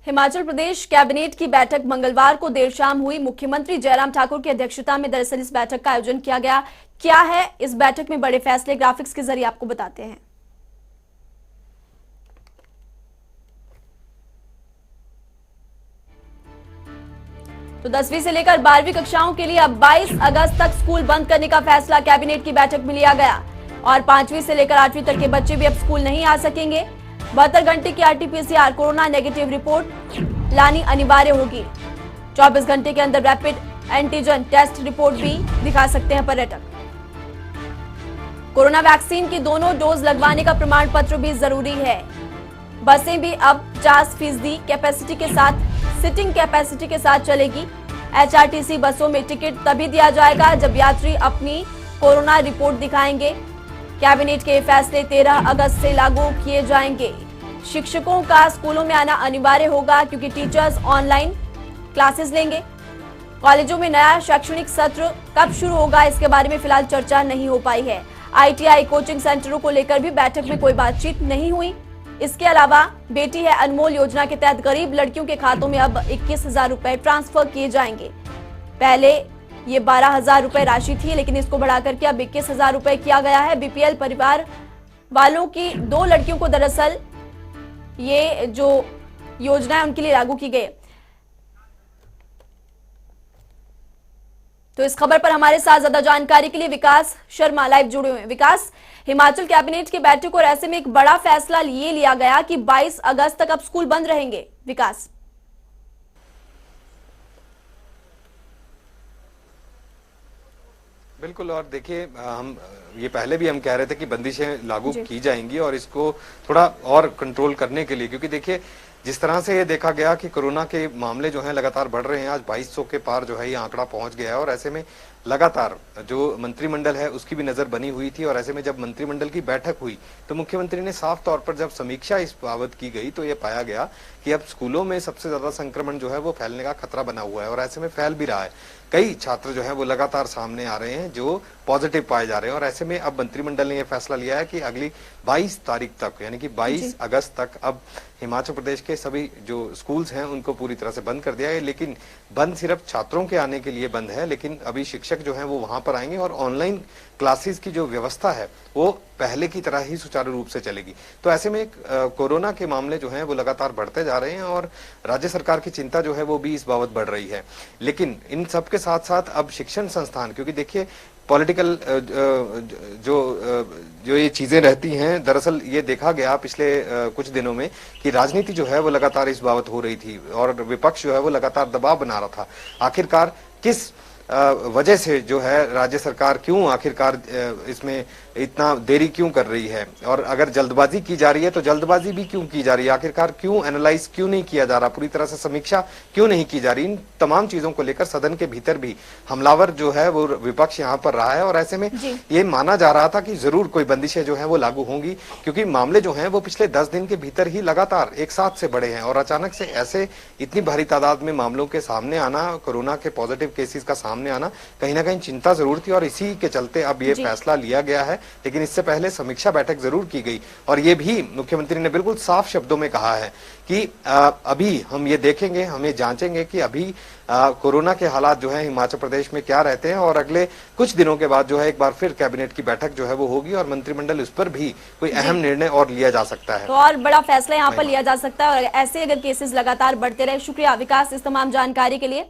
Himachal Pradesh cabinet की बैठक मंगलवार को देर शाम हुई। मुख्यमंत्री जयराम ठाकुर की अध्यक्षता में दरअसल इस बैठक का आयोजन किया गया। क्या है इस बैठक में बड़े फैसले, ग्राफिक्स के जरिए आपको बताते हैं। तो 10वीं से लेकर 12वीं कक्षाओं के लिए अब 22 अगस्त तक स्कूल बंद करने का फैसला कैबिनेट की बैठक में लिया गया और 5वीं से लेकर 8वीं तक के बच्चे भी अब स्कूल नहीं आ सकेंगे। 72 घंटे की RT-PCR कोरोना नेगेटिव रिपोर्ट लानी अनिवार्य होगी। 24 घंटे के अंदर रैपिड एंटीजन टेस्ट रिपोर्ट भी दिखा सकते हैं पर्यटक। कोरोना वैक्सीन की दोनों डोज लगवाने का प्रमाण पत्र भी जरूरी है। बसें भी अब 50% कैपेसिटी के साथ, सिटिंग कैपेसिटी के साथ चलेगी। HRTC बसों में टिकट तभी दिया जाएगा जब यात्री अपनी कोरोना रिपोर्ट दिखाएंगे। कैबिनेट के फैसले 13 अगस्त से लागू किए जाएंगे। शिक्षकों का स्कूलों में आना अनिवार्य होगा क्योंकि टीचर्स ऑनलाइन क्लासेस लेंगे। कॉलेजों में नया शैक्षणिक सत्र कब शुरू होगा, इसके बारे में फिलहाल चर्चा नहीं हो पाई है। ITI कोचिंग सेंटरों को लेकर भी बैठक में कोई बातचीत नहीं हुई। इसके अलावा बेटी है अनमोल योजना के तहत गरीब लड़कियों के खातों में अब 21,000 रुपए ट्रांसफर किए जाएंगे। पहले ये 12,000 रुपए राशि थी, लेकिन इसको बढ़ाकर के अब 21,000 रुपए किया गया है। BPL परिवार वालों की 2 लड़कियों को दरअसल ये जो योजना है उनके लिए लागू की गई। तो इस खबर पर हमारे साथ ज्यादा जानकारी के लिए विकास शर्मा लाइव जुड़े हुए हैं। विकास, हिमाचल कैबिनेट की बैठक और ऐसे में एक बड़ा फैसला ये लिया गया कि 22 अगस्त तक अब स्कूल बंद रहेंगे। विकास, बिल्कुल। और देखिए, हम ये पहले भी हम कह रहे थे कि बंदिशें लागू की जाएंगी और इसको थोड़ा और कंट्रोल करने के लिए, क्योंकि देखिए जिस तरह से ये देखा गया कि कोरोना के मामले जो हैं लगातार बढ़ रहे हैं। आज 2200 के पार जो है ये आंकड़ा पहुंच गया है और ऐसे में लगातार जो मंत्रिमंडल है उसकी भी नजर बनी हुई थी। और ऐसे में जब मंत्रिमंडल की बैठक हुई तो मुख्यमंत्री ने साफ तौर पर जब समीक्षा इस बाबत की गई तो ये पाया गया कि अब स्कूलों में सबसे ज्यादा संक्रमण जो है वो फैलने का खतरा बना हुआ है और ऐसे में फैल भी रहा है। कई छात्र जो है वो लगातार सामने आ रहे हैं जो पॉजिटिव पाए जा रहे हैं और ऐसे में अब मंत्रिमंडल ने यह फैसला लिया है कि अगली 22 तारीख तक यानी कि 22 अगस्त तक अब हिमाचल प्रदेश के सभी जो स्कूल्स हैं उनको पूरी तरह से बंद कर दिया है। लेकिन बंद सिर्फ छात्रों के आने के लिए बंद है, लेकिन अभी शिक्षक जो हैं वो वहां पर आएंगे और ऑनलाइन क्लासेस की जो व्यवस्था है वो पहले की तरह ही सुचारू रूप से चलेगी। तो ऐसे में कोरोना के मामले जो हैं वो लगातार बढ़ते जा रहे हैं और राज्य सरकार की चिंता जो है वो भी इस बाबत बढ़ रही है। लेकिन इन सब के साथ साथ अब शिक्षण संस्थान, क्योंकि देखिए पॉलिटिकल जो ये चीजें रहती हैं, दरअसल ये देखा गया पिछले कुछ दिनों में कि राजनीति जो है वो लगातार इस बाबत हो रही थी और विपक्ष जो है वो लगातार दबाव बना रहा था। आखिरकार किस वजह से जो है राज्य सरकार क्यों आखिरकार इसमें इतना देरी क्यों कर रही है, और अगर जल्दबाजी की जा रही है तो जल्दबाजी भी क्यों की जा रही है, आखिरकार क्यों एनालाइज क्यों नहीं किया जा रहा, पूरी तरह से समीक्षा क्यों नहीं की जा रही। इन तमाम चीजों को लेकर सदन के भीतर भी हमलावर जो है वो विपक्ष यहाँ पर रहा है और ऐसे में ये माना जा रहा था कि जरूर कोई बंदिशें जो है वो लागू होंगी, क्योंकि मामले जो है वो पिछले 10 दिन के भीतर ही लगातार एक साथ से बढ़े हैं और अचानक से ऐसे इतनी भारी तादाद में मामलों के सामने आना, कोरोना के पॉजिटिव केसेस का सामने आना कहीं ना कहीं चिंता जरूर थी और इसी के चलते अब ये फैसला लिया गया है। लेकिन इससे पहले समीक्षा बैठक जरूर की गई और ये भी मुख्यमंत्री ने बिल्कुल साफ शब्दों में कहा है कि अभी हम ये देखेंगे, हमें जांचेंगे कि अभी कोरोना के हालात जो है हिमाचल प्रदेश में क्या रहते हैं और अगले कुछ दिनों के बाद जो है एक बार फिर कैबिनेट की बैठक जो है वो होगी और मंत्रिमंडल उस पर भी कोई अहम निर्णय और लिया जा सकता है। तो और बड़ा फैसला यहाँ पर लिया जा सकता है और ऐसे अगर केसेस लगातार बढ़ते रहे। शुक्रिया विकास इस तमाम जानकारी के लिए।